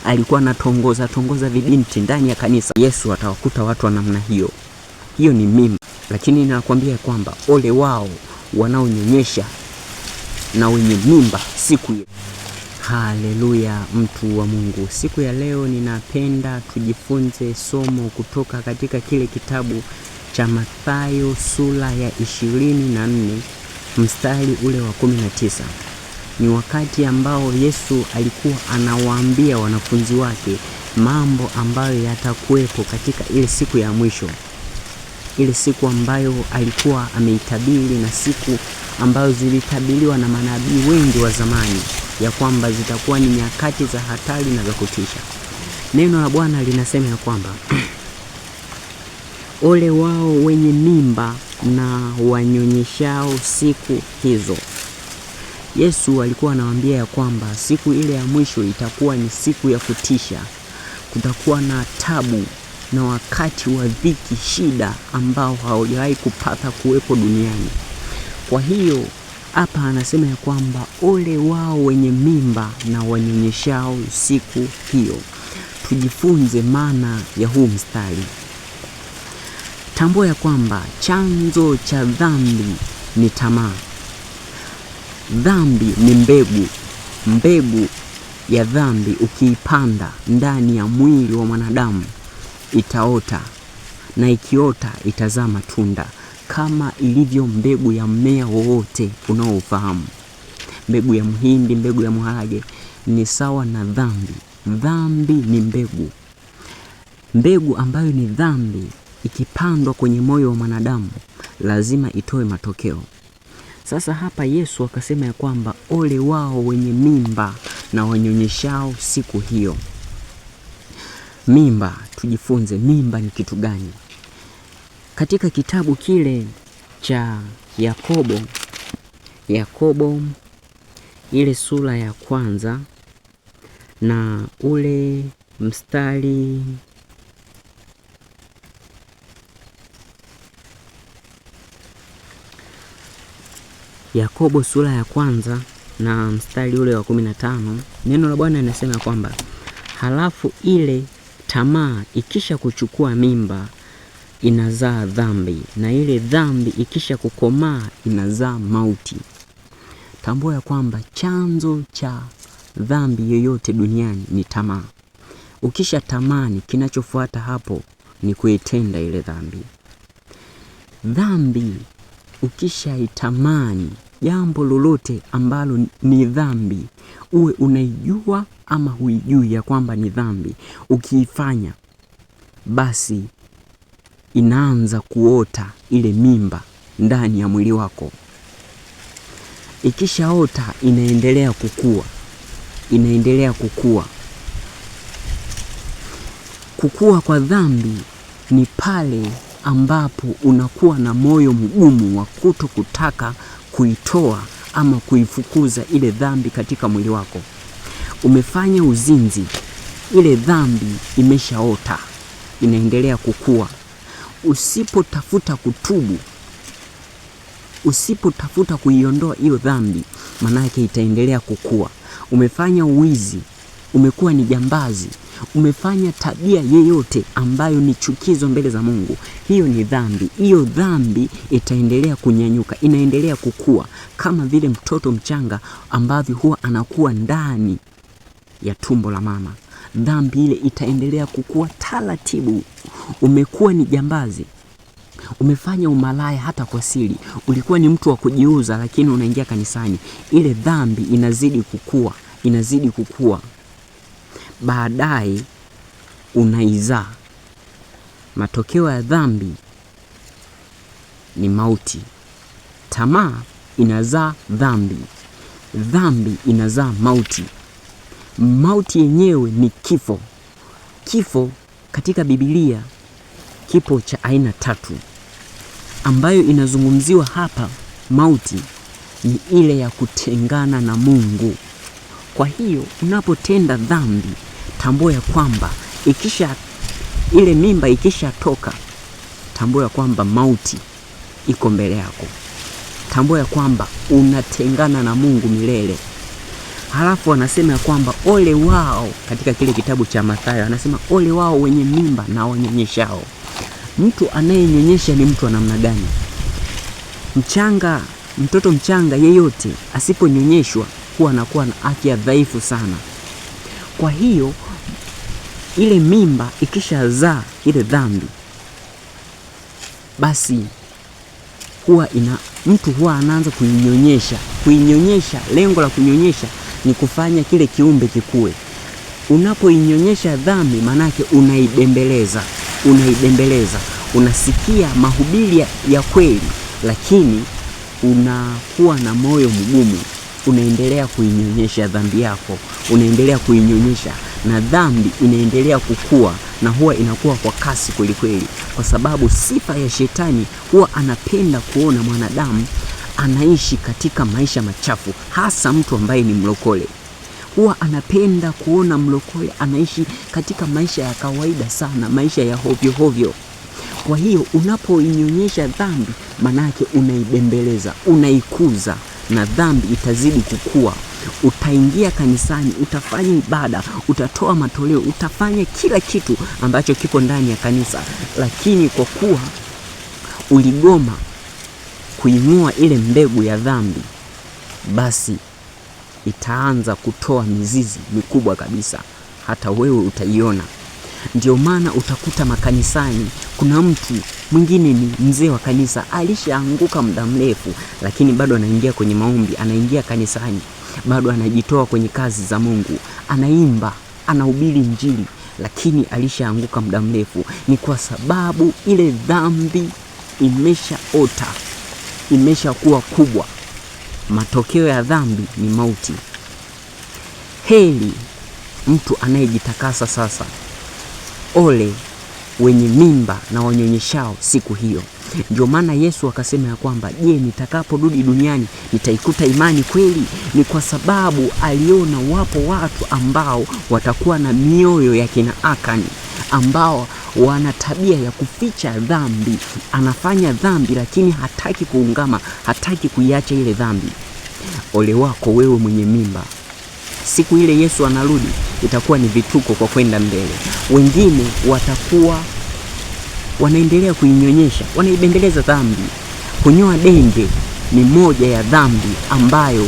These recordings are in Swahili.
alikuwa anatongoza vibinti ndani ya kanisa. Yesu atawakuta watu wa namna hiyo. Hiyo ni mimba. Lakini ninakwambia kwamba ole wao wanaonyonyesha na wenye mimba siku ya. Haleluya, mtu wa Mungu. Siku ya leo ninapenda tujifunze somo kutoka katika kile kitabu cha Mathayo sura ya 24 mstari ule wa 19. Ni wakati ambao Yesu alikuwa anawaambia wanafunzi wake mambo ambayo yatakuwepo katika ile siku ya mwisho. Ile siku ambayo alikuwa ameitabiri na siku ambazo zilitabiriwa na manabii wengi wa zamani, ya kwamba zitakuwa ni nyakati za hatari na za kutisha. Neno la Bwana linasema ya kwamba ole wao wenye mimba na wanyonyeshao siku hizo. Yesu alikuwa anawaambia ya kwamba siku ile ya mwisho itakuwa ni siku ya kutisha. Kutakuwa na tabu na wakati wa dhiki, shida ambao haujawahi kupata kuwepo duniani. Kwa hiyo hapa anasema ya kwamba ole wao wenye mimba na wanyonyeshao siku hiyo. Tujifunze maana ya huu mstari. Tambua ya kwamba chanzo cha dhambi ni tamaa. Dhambi ni mbegu. Mbegu ya dhambi ukiipanda ndani ya mwili wa mwanadamu itaota, na ikiota itazaa matunda, kama ilivyo mbegu ya mmea wowote unaofahamu. Mbegu ya mhindi, mbegu ya maharage ni sawa na dhambi. Dhambi ni mbegu. Mbegu ambayo ni dhambi ikipandwa kwenye moyo wa mwanadamu lazima itoe matokeo. Sasa hapa Yesu akasema ya kwamba ole wao wenye mimba na wanyonyeshao siku hiyo. Mimba, tujifunze mimba ni kitu gani? Katika kitabu kile cha Yakobo ile sura ya 1 na ule mstari Yakobo sura ya 1 na mstari ule wa 15, neno la Bwana linasema kwamba halafu ile tamaa ikisha kuchukua mimba inazaa dhambi, na ile dhambi ikisha kukomaa inazaa mauti. Tambua ya kwamba chanzo cha dhambi yoyote duniani ni tamaa. Ukisha tamani, kinachofuata hapo ni kuitenda ile dhambi. Dhambi ukisha itamani, jambo lolote ambalo ni dhambi, uwe unaijua ama huijui ya kwamba ni dhambi, ukiifanya basi inaanza kuota ile mimba ndani ya mwili wako. Ikishaota inaendelea kukua. Kukua kwa dhambi ni pale ambapo unakuwa na moyo mgumu wa kutaka kuitoa ama kuifukuza ile dhambi katika mwili wako. Umefanya uzinzi, ile dhambi imeshaota, inaendelea kukua. Usipotafuta kutubu, usipotafuta kuiondoa hiyo dhambi, maana yake itaendelea kukua. Umefanya uwizi, umekuwa ni jambazi, umefanya tabia yeyote ambayo ni chukizo mbele za Mungu, hiyo ni dhambi. Hiyo dhambi itaendelea kunyanyuka, inaendelea kukua kama vile mtoto mchanga ambavyo huwa anakuwa ndani ya tumbo la mama. Dhambi ile itaendelea kukua taratibu. Umekuwa ni jambazi, umefanya umalaya hata kwa siri, ulikuwa ni mtu wa kujiuza, lakini unaingia kanisani, ile dhambi inazidi kukua. Baadaye unaizaa. Matokeo ya dhambi ni mauti. Tamaa inazaa dhambi, dhambi inazaa mauti. Mauti yenyewe ni kifo. Kifo katika Biblia kipo cha aina 3 ambayo inazungumziwa hapa. Mauti ni ile ya kutengana na Mungu. Kwa hiyo unapotenda dhambi, tambua ya kwamba ile mimba ikisha toka, tambua ya kwamba mauti iko mbele yako. Tambua ya kwamba unatengana na Mungu milele. Halafu anasema ya kwamba ole wao, katika kile kitabu cha Mathayo anasema ole wao wenye mimba na wanyonyeshao. Mtu anayenyonyesha ni mtu wa namna gani? Mtoto mchanga yeyote asiponyonyeshwa huwa anakuwa na afya dhaifu sana. Kwa hiyo ile mimba ikishazaa ile dhambi, basi mtu huwa anaanza kuinyonyesha. Lengo la kunyonyesha ni kufanya kile kiumbe kikue. Unapoinyonyesha dhambi, manake unaibembeleza. Unasikia mahubiri ya kweli, lakini unakuwa na moyo mgumu. Unaendelea kuinyonyesha dhambi yako, unaendelea kuinyonyesha, na dhambi inaendelea kukua, na huwa inakuwa kwa kasi kweli kweli, kwa sababu sifa ya shetani huwa anapenda kuona mwanadamu anaishi katika maisha machafu, hasa mtu ambaye ni mlokole. Huwa anapenda kuona mlokole anaishi katika maisha ya kawaida sana, maisha ya hovyo hovyo. Kwa hiyo unapoinyonyesha dhambi, manake unaibembeleza, unaikuza, na dhambi itazidi kukua. Utaingia kanisani, utafanya ibada, utatoa matoleo, utafanya kila kitu ambacho kiko ndani ya kanisa, lakini kwa kuwa uligoma kuing'oa ile mbegu ya dhambi, basi itaanza kutoa mizizi mikubwa kabisa, hata wewe utaiona. Ndio maana utakuta makanisani kuna mtu mwingine ni mzee wa kanisa, alishaanguka muda mrefu, lakini bado anaingia kwenye maombi, anaingia kanisani, bado anajitoa kwenye kazi za Mungu, anaimba, anahubiri Injili, lakini alishaanguka muda mrefu. Ni kwa sababu ile dhambi imeshaota, imeshakuwa kubwa. Matokeo ya dhambi ni mauti. Heri mtu anayejitakasa sasa. Ole wenye mimba na wanyonyeshao siku hiyo. Ndio maana Yesu akasema ya kwamba, je, nitakaporudi duniani nitaikuta imani kweli? Ni kwa sababu aliona wapo watu ambao watakuwa na mioyo ya kina Akani, ambao wana tabia ya kuficha dhambi. Anafanya dhambi lakini hataki kuungama, hataki kuiacha ile dhambi. Ole wako wewe mwenye mimba. Siku ile Yesu anarudi, itakuwa ni vituko kwa kwenda mbele. Wengine watakuwa wanaendelea kuinyonyesha, wanaibembeleza dhambi. Kunyoa denge ni moja ya dhambi ambayo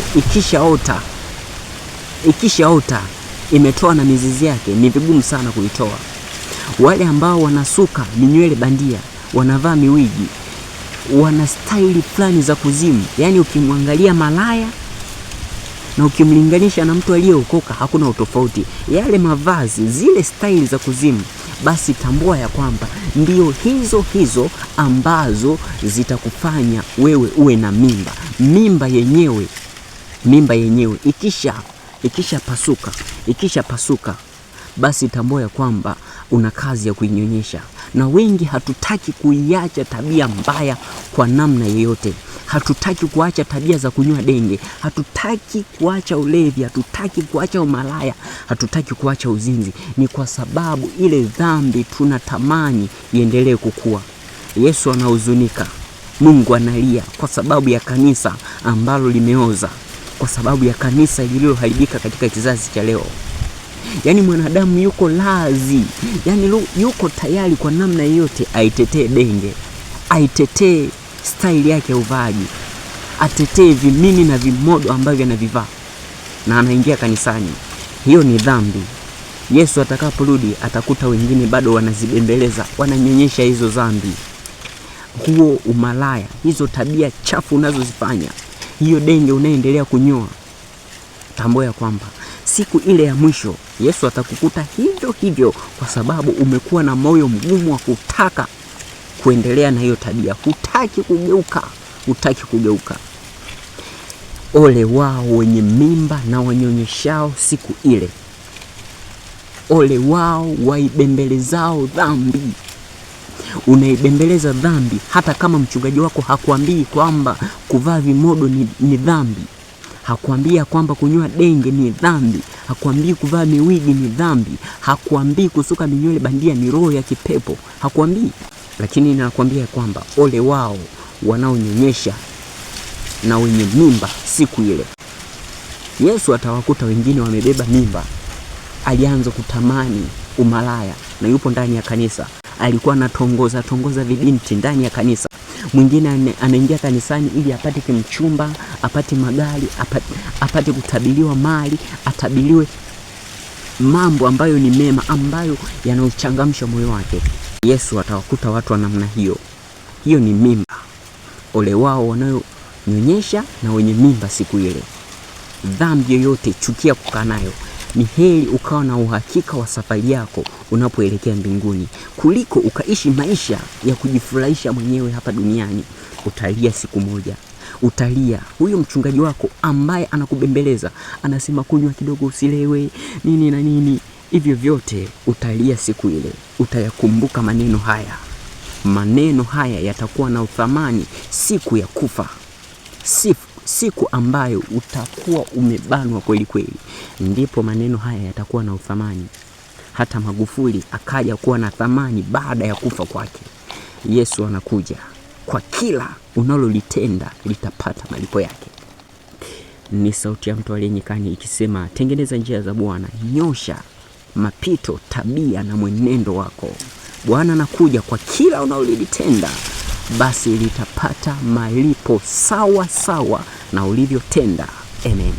ikishaota imetoa na mizizi yake, ni vigumu sana kuitoa. Wale ambao wanasuka minywele bandia, wanavaa miwigi, wana staili fulani za kuzimu. Yaani ukimwangalia malaya na ukimlinganisha na mtu aliyeokoka hakuna utofauti. Yale mavazi, zile staili za kuzimu, basi tambua ya kwamba ndio hizo ambazo zitakufanya wewe uwe na mimba. Mimba yenyewe ikisha pasuka, basi tambua ya kwamba una kazi ya kuinyonyesha. Na wengi hatutaki kuiacha tabia mbaya kwa namna yoyote. Hatutaki kuacha tabia za kunywa denge, hatutaki kuacha ulevi, hatutaki kuacha umalaya, hatutaki kuacha uzinzi. Ni kwa sababu ile dhambi tunatamani iendelee kukua. Yesu anahuzunika, Mungu analia kwa sababu ya kanisa ambalo limeoza, kwa sababu ya kanisa lililoharibika katika kizazi cha leo. Yaani mwanadamu yuko lazi, yaani yuko tayari kwa namna yote aitetee denge, aitetee staili yake ya uvaaji, atetee vimini na vimodo ambavyo anavivaa, na anaingia kanisani. Hiyo ni dhambi. Yesu atakaporudi atakuta wengine bado wanazibembeleza, wananyonyesha hizo dhambi, huo umalaya, hizo tabia chafu unazozifanya, hiyo denge unaendelea kunyoa. Tambua ya kwamba siku ile ya mwisho Yesu atakukuta hivyo, kwa sababu umekuwa na moyo mgumu wa kutaka kuendelea na hiyo tabia, hutaki kugeuka. Ole wao wenye mimba na wanyonyeshao siku ile. Ole wao waibembelezao dhambi. Unaibembeleza dhambi hata kama mchungaji wako hakuambii kwamba kuvaa vimodo ni dhambi, hakuambia kwamba kunywa denge ni dhambi, hakuambii kuvaa miwigi ni dhambi, hakuambii kusuka minywele bandia ni roho ya kipepo, hakuambii. Lakini nakwambia kwamba ole wao wanaonyonyesha na wenye mimba siku ile. Yesu atawakuta wengine wamebeba mimba. Alianza kutamani umalaya na yupo ndani ya kanisa. Alikuwa anatongoza vibinti ndani ya kanisa. Mwingine anaingia kanisani ili apate kimchumba, apate magari, apate kutabiliwa mali, atabiliwe mambo ambayo ni mema, ambayo yanauchangamsha moyo wake. Yesu atawakuta watu wa namna hiyo. Hiyo ni mimba. Ole wao wanayonyonyesha na wenye mimba siku ile. Dhambi yoyote chukia kukaa nayo. Ni heri ukawa na uhakika wa safari yako unapoelekea mbinguni, kuliko ukaishi maisha ya kujifurahisha mwenyewe hapa duniani. Utalia siku moja. Utalia. Huyo mchungaji wako ambaye anakubembeleza, anasema kunywa kidogo, usilewe, nini na nini, hivyo vyote utalia siku ile. Utayakumbuka maneno haya. Maneno haya yatakuwa na uthamani siku ya kufa. Siku ambayo utakuwa umebanwa kweli kweli, ndipo maneno haya yatakuwa na uthamani. Hata Magufuli akaja kuwa na thamani baada ya kufa kwake. Yesu anakuja. Kwa kila unalolitenda litapata malipo yake. Ni sauti ya mtu aliye nyikani ikisema, tengeneza njia za Bwana, nyosha mapito, tabia na mwenendo wako. Bwana anakuja. Kwa kila unalolitenda, basi litapata malipo sawa sawa na ulivyotenda. Amen.